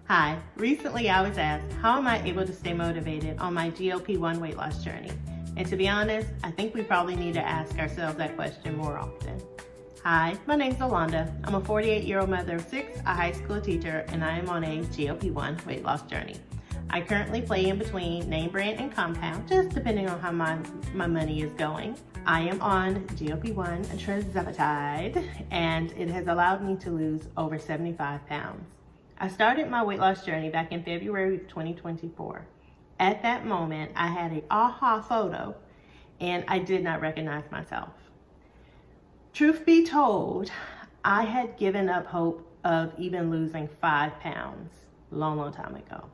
Hi, recently I was asked, how am I able to stay motivated on my GLP-1 weight loss journey? And to be honest, I think we probably need to ask ourselves that question more often. Hi, my name's Allanda. I'm a 48-year-old mother of 6, a high school teacher, and I am on a GLP-1 weight loss journey. I currently play in between name brand and compound, just depending on how my money is going. I am on GLP-1 tirzepatide, and it has allowed me to lose over 75 pounds. I started my weight loss journey back in February of 2024. At that moment, I had an aha photo and I did not recognize myself. Truth be told, I had given up hope of even losing 5 pounds a long time ago.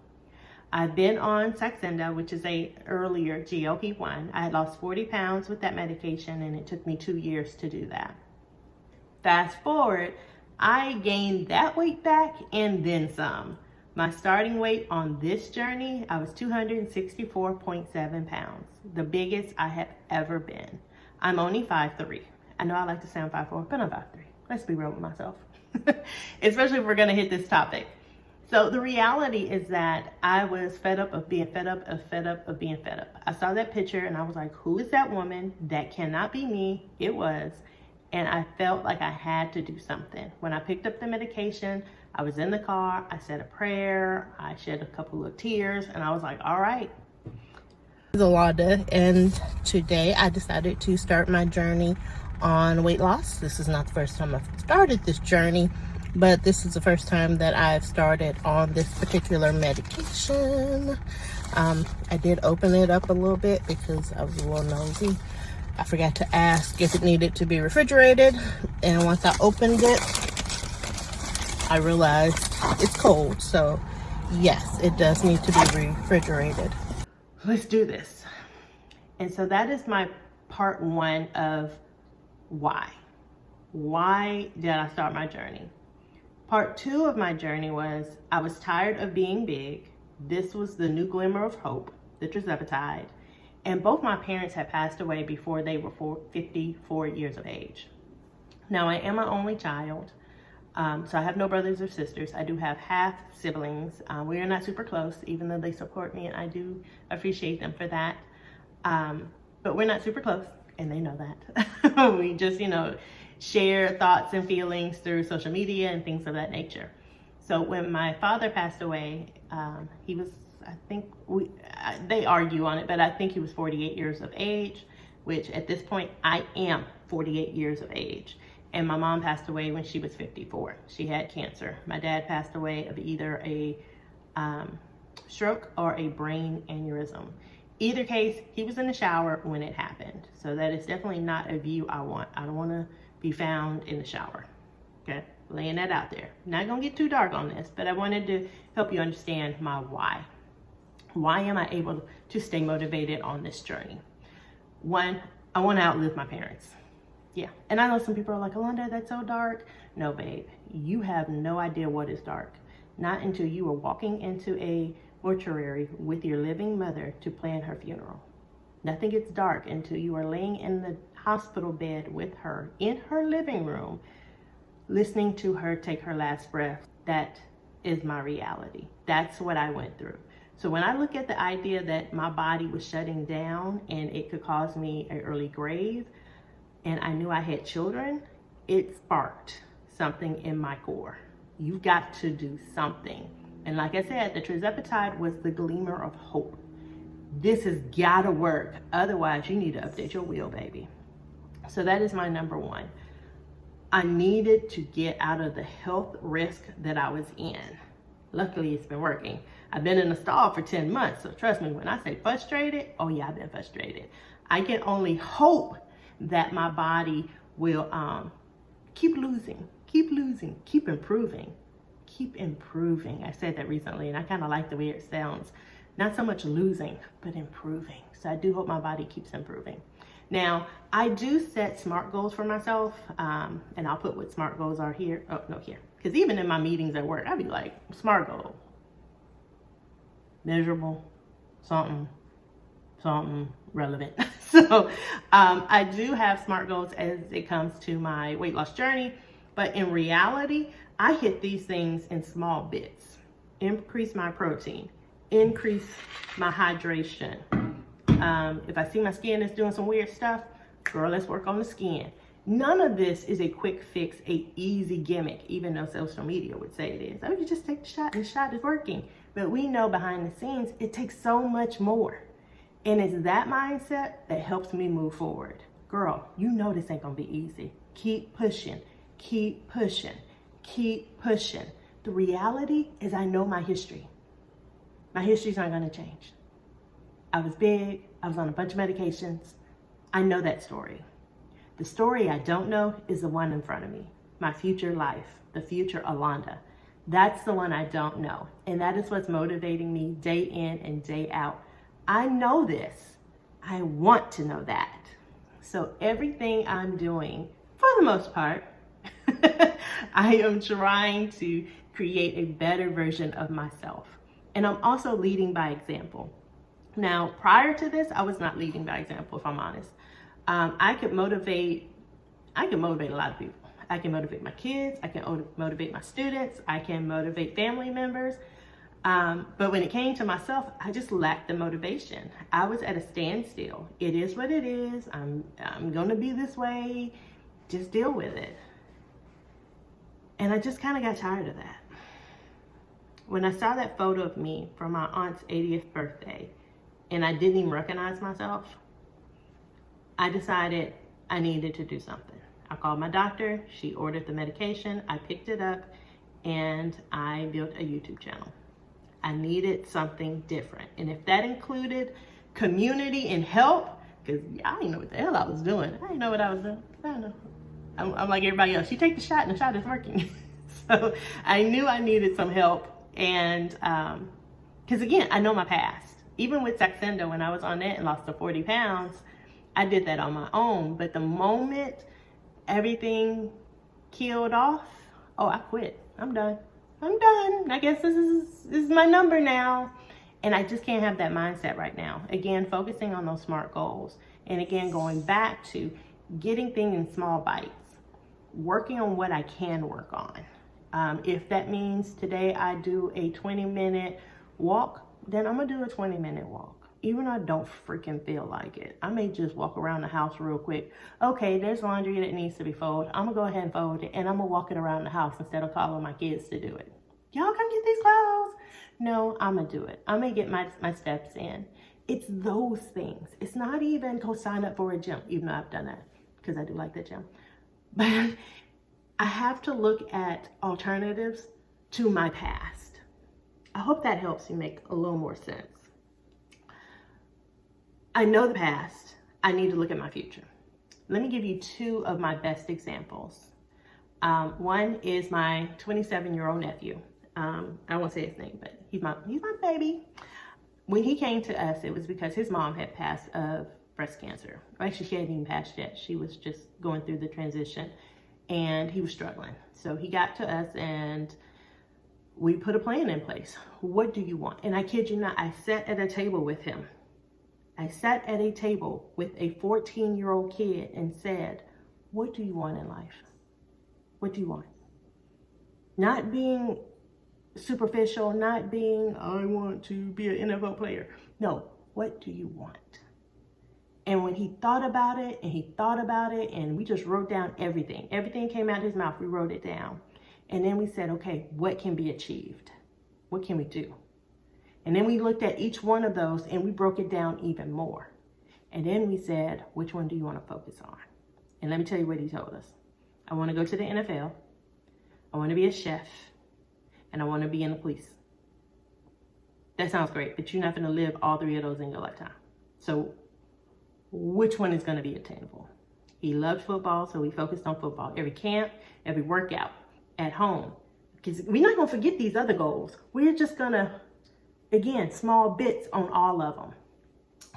I've been on Saxenda, which is a earlier GLP-1. I had lost 40 pounds with that medication and it took me 2 years to do that. Fast forward, I gained that weight back and then some. My starting weight on this journey, I was 264.7 pounds, the biggest I have ever been. I'm only 5'3". I know I like to sound 5'4", but I'm 5'3". Let's be real with myself, especially if we're gonna hit this topic. So the reality is that I was fed up of being fed up of being fed up. I saw that picture and I was like, who is that woman? That cannot be me. It was. And I felt like I had to do something. When I picked up the medication, I was in the car, I said a prayer, I shed a couple of tears, and I was like, all right. This is Allanda, and today I decided to start my journey on weight loss. This is not the first time I've started this journey, but this is the first time that I've started on this particular medication. I did open it up a little bit because I was a little nosy. I forgot to ask if it needed to be refrigerated, and once I opened it, I realized it's cold. So yes, it does need to be refrigerated. Let's do this. And so that is my part one of why. Why did I start my journey? Part two of my journey was I was tired of being big. This was the new glimmer of hope, the tirzepatide. And both my parents had passed away before they were 54 years of age. Now, I am an only child, so I have no brothers or sisters. I do have half siblings. We are not super close, even though they support me, and I do appreciate them for that. But we're not super close, and they know that. We just, share thoughts and feelings through social media and things of that nature. So when my father passed away, he was, I think they argue on it, but I think he was 48 years of age, which at this point I am 48 years of age. And my mom passed away when she was 54. She had cancer. My dad passed away of either a stroke or a brain aneurysm. Either case, he was in the shower when it happened. So that is definitely not a view I want. I don't want to be found in the shower. Okay, laying that out there. Not gonna get too dark on this, but I wanted to help you understand my why. Why am I able to stay motivated on this journey? One, I want to outlive my parents. Yeah, and I know some people are like, Allanda, that's so dark. No, babe, you have no idea what is dark. Not until you are walking into a mortuary with your living mother to plan her funeral. Nothing gets dark until you are laying in the hospital bed with her in her living room, listening to her take her last breath. That is my reality. That's what I went through. So when I look at the idea that my body was shutting down and it could cause me an early grave, and I knew I had children, it sparked something in my core. You've got to do something. And like I said, the tirzepatide was the glimmer of hope. This has got to work. Otherwise, you need to update your wheel, baby. So that is my number one. I needed to get out of the health risk that I was in. Luckily, it's been working. I've been in a stall for 10 months. So trust me, when I say frustrated, oh yeah, I've been frustrated. I can only hope that my body will keep losing, keep improving, keep improving. I said that recently and I kind of like the way it sounds. Not so much losing, but improving. So I do hope my body keeps improving. Now, I do set SMART goals for myself, and I'll put what SMART goals are here. Oh, no, here. Because even in my meetings at work, I'd be like, SMART goal. Measurable, something relevant. So I do have SMART goals as it comes to my weight loss journey, but in reality, I hit these things in small bits. increase my protein, increase my hydration. If I see my skin is doing some weird stuff, girl, let's work on the skin. None of this is a quick fix, a easy gimmick, even though social media would say it is. Oh, you just take the shot and the shot is working. But we know behind the scenes, it takes so much more. And it's that mindset that helps me move forward. Girl, you know this ain't gonna be easy. Keep pushing, keep pushing, keep pushing. The reality is I know my history. My history's not gonna change. I was big, I was on a bunch of medications. I know that story. The story I don't know is the one in front of me. My future life, the future Allanda. That's the one I don't know. And that is what's motivating me day in and day out. I know this. I want to know that. So everything I'm doing, for the most part, I am trying to create a better version of myself. And I'm also leading by example. Now, prior to this, I was not leading by example, if I'm honest. I could motivate a lot of people. I can motivate my kids, I can motivate my students, I can motivate family members. But when it came to myself, I just lacked the motivation. I was at a standstill. It is what it is. I'm gonna be this way. Just deal with it. And I just kind of got tired of that. When I saw that photo of me from my aunt's 80th birthday, and I didn't even recognize myself, I decided I needed to do something. I called my doctor, she ordered the medication, I picked it up, and I built a YouTube channel. I needed something different. And if that included community and help, because I didn't know what the hell I was doing. I didn't know what I was doing. I don't know. I'm like everybody else. You take the shot and the shot is working. So I knew I needed some help. And because again, I know my past. Even with Saxenda, when I was on that and lost the 40 pounds, I did that on my own. But the moment everything killed off, oh, I quit. I'm done. I'm done. I guess this is my number now. And I just can't have that mindset right now. Again, focusing on those SMART goals. And again, going back to getting things in small bites. Working on what I can work on. If that means today I do a 20-minute walk, then I'm going to do a 20-minute walk. Even though I don't freaking feel like it. I may just walk around the house real quick. Okay, there's laundry that needs to be folded. I'm going to go ahead and fold it, and I'm going to walk it around the house instead of calling my kids to do it. Y'all come get these clothes. No, I'm going to do it. I'm going to get my steps in. It's those things. It's not even go sign up for a gym, even though I've done that because I do like the gym. But I have to look at alternatives to my past. I hope that helps you make a little more sense. I know the past. I need to look at my future. Let me give you two of my best examples. One is my 27-year-old nephew. I won't say his name, but he's my baby. When he came to us, it was because his mom had passed of breast cancer. Actually, she hadn't even passed yet. She was just going through the transition, and he was struggling. So he got to us, and we put a plan in place. What do you want? And I kid you not, I sat at a table with him. I sat at a table with a 14-year-old kid and said, what do you want in life? What do you want? Not being superficial, not being, I want to be an NFL player. No, what do you want? And when he thought about it, and we just wrote down everything. Everything came out of his mouth, we wrote it down. And then we said, okay, what can be achieved? What can we do? And then we looked at each one of those and we broke it down even more. And then we said, which one do you want to focus on? And let me tell you what he told us. I want to go to the NFL. I want to be a chef. And I want to be in the police. That sounds great, but you're not going to live all three of those in your lifetime. So which one is going to be attainable? He loved football, so we focused on football. Every camp, every workout, at home. Because we're not going to forget these other goals. We're just going to, again, small bits on all of them.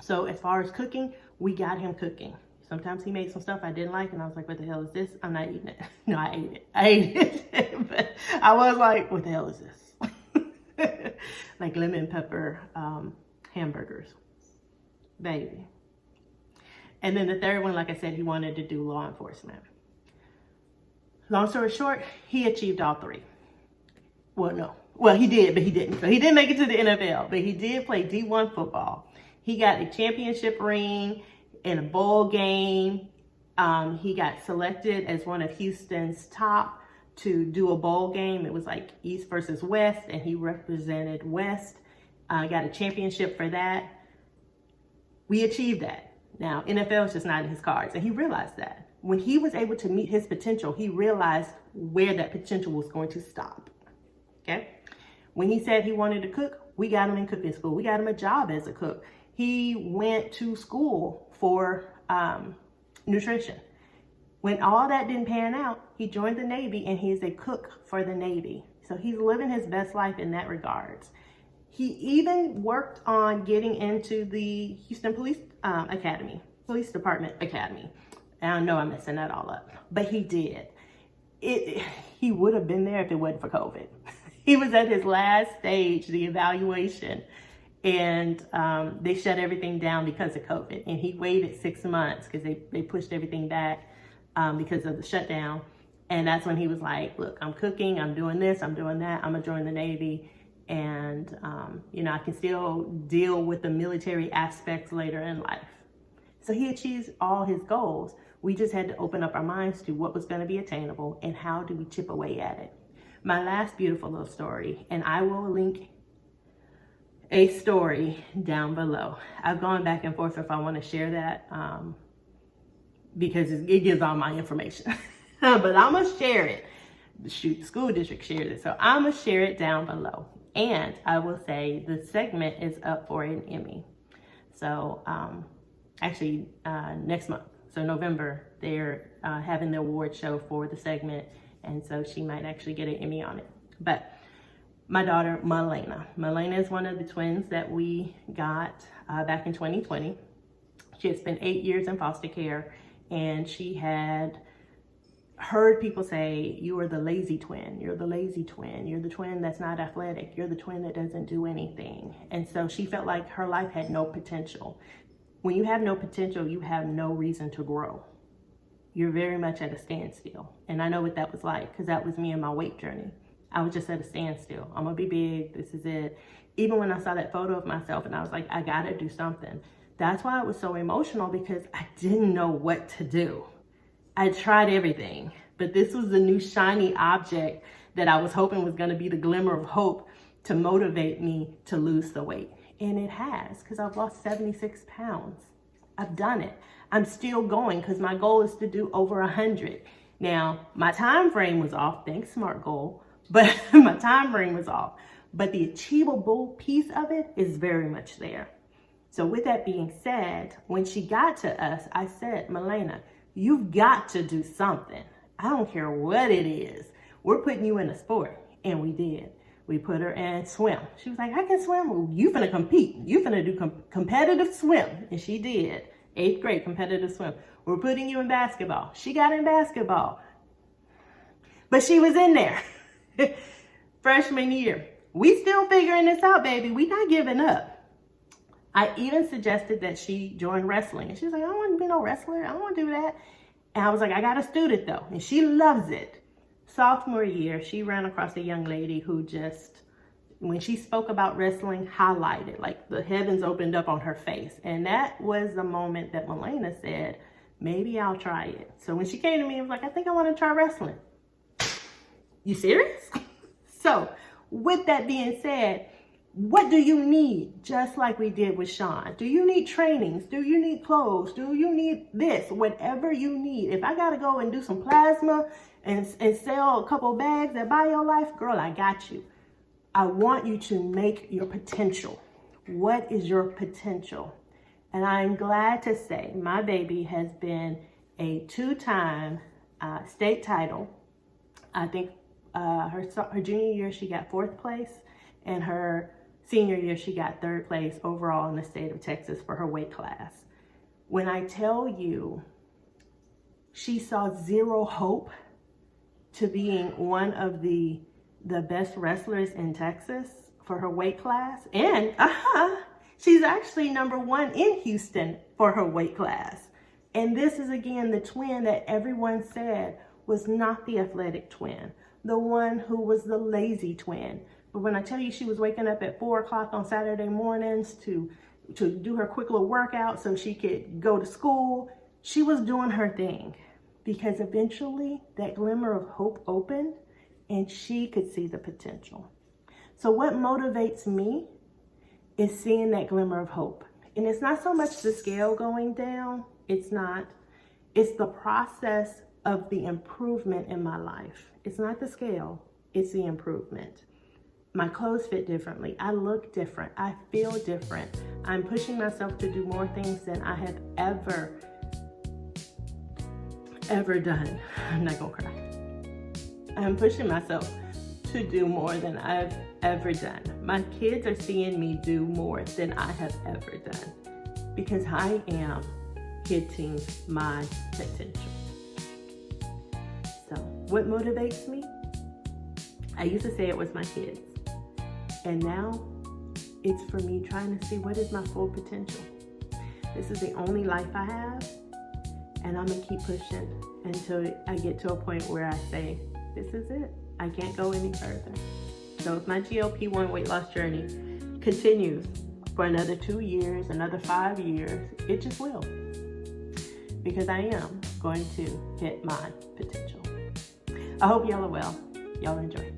So as far as cooking, we got him cooking. Sometimes he made some stuff I didn't like, and I was like, what the hell is this? I'm not eating it. No, I ate it. I ate it. But I was like, what the hell is this? Like lemon pepper hamburgers. Baby. And then the third one, like I said, he wanted to do law enforcement. Long story short, he achieved all three. Well, no, Well, he did, but he didn't. So he didn't make it to the NFL, but he did play D1 football. He got a championship ring in a bowl game. He got selected as one of Houston's top to do a bowl game. It was like East versus West, and he represented West. Got a championship for that. We achieved that. Now, NFL is just not in his cards, and he realized that. When he was able to meet his potential, he realized where that potential was going to stop. Okay? When he said he wanted to cook, we got him in cooking school. We got him a job as a cook. He went to school for nutrition. When all that didn't pan out, he joined the Navy, and he's a cook for the Navy. So he's living his best life in that regards. He even worked on getting into the Houston Police Department Academy. I know I'm messing that all up, but he did. He would have been there if it wasn't for COVID. He was at his last stage, the evaluation, and they shut everything down because of COVID. And he waited 6 months because they pushed everything back because of the shutdown. And that's when he was like, look, I'm cooking, I'm doing this, I'm doing that, I'm gonna join the Navy. And, I can still deal with the military aspects later in life. So he achieved all his goals. We just had to open up our minds to what was going to be attainable and how do we chip away at it. My last beautiful little story, and I will link a story down below. I've gone back and forth if I want to share that because it gives all my information. But I'm going to share it. Shoot, the school district shared it. So I'm going to share it down below. And I will say the segment is up for an Emmy. So actually next month, so November, they're having the award show for the segment. And so she might actually get an Emmy on it. But my daughter, Malena is one of the twins that we got back in 2020. She had spent 8 years in foster care, and she had heard people say, you are the lazy twin, you're the lazy twin, you're the twin that's not athletic, you're the twin that doesn't do anything. And so she felt like her life had no potential. When you have no potential, you have no reason to grow. You're very much at a standstill. And I know what that was like, because that was me in my weight journey. I was just at a standstill. I'm gonna be big, this is it. Even when I saw that photo of myself and I was like, I gotta do something. That's why it was so emotional, because I didn't know what to do. I tried everything, but this was the new shiny object that I was hoping was gonna be the glimmer of hope to motivate me to lose the weight. And it has, because I've lost 76 pounds. I've done it. I'm still going, because my goal is to do over 100. Now, my time frame was off, thanks SMART goal, but my time frame was off. But the achievable piece of it is very much there. So with that being said, when she got to us, I said, Malena, you've got to do something. I don't care what it is. We're putting you in a sport. And we did. We put her in swim. She was like, I can swim. Well, you finna compete. You finna do competitive swim. And she did. 8th grade competitive swim. We're putting you in basketball. She got in basketball. But she was in there. Freshman year. We still figuring this out, baby. We not giving up. I even suggested that she join wrestling. And she was like, I don't want to be no wrestler. I don't want to do that. And I was like, I got a student though. And she loves it. Sophomore year, she ran across a young lady who just, when she spoke about wrestling, highlighted, like the heavens opened up on her face. And that was the moment that Malena said, maybe I'll try it. So when she came to me, I was like, I think I want to try wrestling. You serious? So with that being said, what do you need? Just like we did with Sean. Do you need trainings? Do you need clothes? Do you need this? Whatever you need. If I got to go and do some plasma and sell a couple bags at BioLife, girl, I got you. I want you to make your potential. What is your potential? And I'm glad to say my baby has been a 2-time state title. I think her junior year, she got 4th place, and her senior year, she got 3rd place overall in the state of Texas for her weight class. When I tell you, she saw zero hope to being one of the best wrestlers in Texas for her weight class. And she's actually #1 in Houston for her weight class. And this is, again, the twin that everyone said was not the athletic twin, the one who was the lazy twin. But when I tell you she was waking up at 4 o'clock on Saturday mornings to do her quick little workout so she could go to school, she was doing her thing, because eventually that glimmer of hope opened and she could see the potential. So what motivates me is seeing that glimmer of hope. And it's not so much the scale going down. It's not. It's the process of the improvement in my life. It's not the scale. It's the improvement. My clothes fit differently. I look different. I feel different. I'm pushing myself to do more things than I have ever done. I'm not gonna cry. I'm pushing myself to do more than I've ever done. My kids are seeing me do more than I have ever done, because I am hitting my potential. So what motivates me? I used to say it was my kids. And now it's for me trying to see what is my full potential. This is the only life I have, and I'm gonna keep pushing until I get to a point where I say, this is it. I can't go any further. So if my GLP-1 weight loss journey continues for another 2 years, another 5 years, it just will. Because I am going to hit my potential. I hope y'all are well. Y'all enjoy.